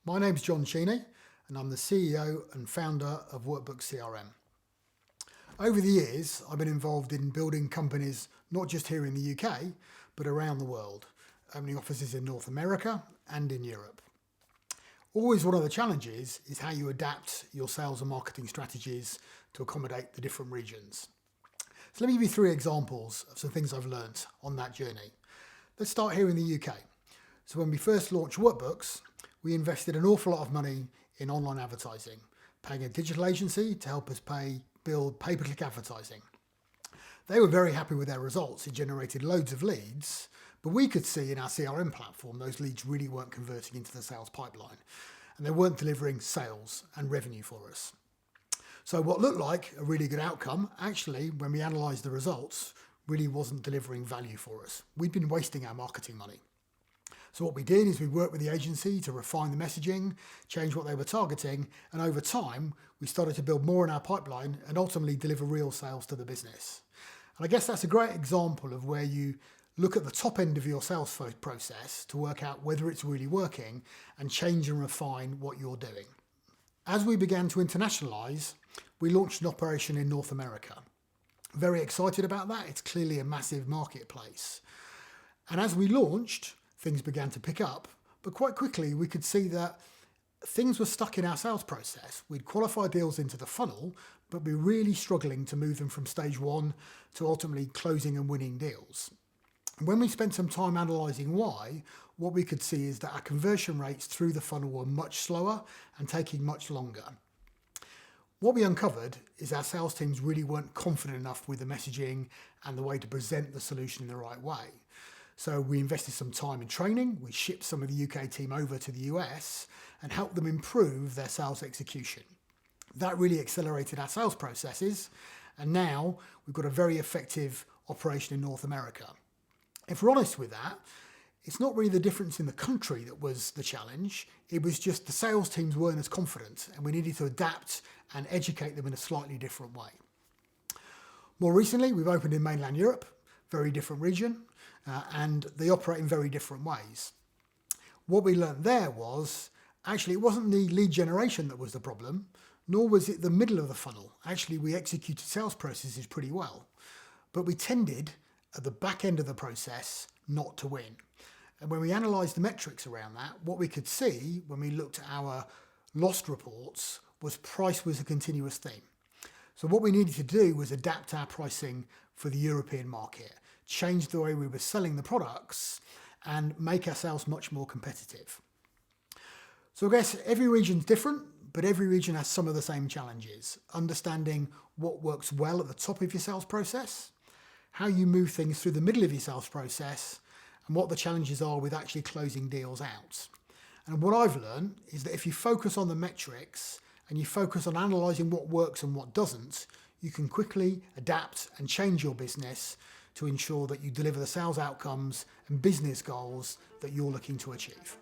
My name's John Cheney and I'm the CEO and founder of Workbooks CRM. Over the years, I've been involved in building companies not just here in the UK, but around the world, opening offices in North America and in Europe. Always one of the challenges is how you adapt your sales and marketing strategies to accommodate the different regions. So let me give you 3 examples of some things I've learnt on that journey. Let's start here in the UK. So when we first launched Workbooks, we invested an awful lot of money in online advertising, paying a digital agency to help us build pay-per-click advertising. They were very happy with their results. It generated loads of leads, but we could see in our CRM platform those leads really weren't converting into the sales pipeline and they weren't delivering sales and revenue for us. So what looked like a really good outcome, actually, when we analysed the results, really wasn't delivering value for us. We'd been wasting our marketing money. So what we did is we worked with the agency to refine the messaging, change what they were targeting, and over time, we started to build more in our pipeline and ultimately deliver real sales to the business. And I guess that's a great example of where you look at the top end of your sales process to work out whether it's really working and change and refine what you're doing. As we began to internationalise, we launched an operation in North America. Very excited about that. It's clearly a massive marketplace. And as we launched, things began to pick up, but quite quickly we could see that things were stuck in our sales process. We'd qualified deals into the funnel, but we were really struggling to move them from stage 1 to ultimately closing and winning deals. And when we spent some time analysing why, what we could see is that our conversion rates through the funnel were much slower and taking much longer. What we uncovered is our sales teams really weren't confident enough with the messaging and the way to present the solution in the right way. So we invested some time in training, we shipped some of the UK team over to the US and helped them improve their sales execution. That really accelerated our sales processes, and now we've got a very effective operation in North America. If we're honest with that, it's not really the difference in the country that was the challenge, it was just the sales teams weren't as confident and we needed to adapt and educate them in a slightly different way. More recently, we've opened in mainland Europe, very different region, and they operate in very different ways. What we learned there was, actually it wasn't the lead generation that was the problem, nor was it the middle of the funnel. Actually, we executed sales processes pretty well, but we tended at the back end of the process not to win. And when we analysed the metrics around that, what we could see when we looked at our lost reports was price was a continuous theme. So what we needed to do was adapt our pricing for the European market, change the way we were selling the products and make ourselves much more competitive. So I guess every region's different, but every region has some of the same challenges. Understanding what works well at the top of your sales process, how you move things through the middle of your sales process, and what the challenges are with actually closing deals out. And what I've learned is that if you focus on the metrics and you focus on analysing what works and what doesn't, you can quickly adapt and change your business to ensure that you deliver the sales outcomes and business goals that you're looking to achieve.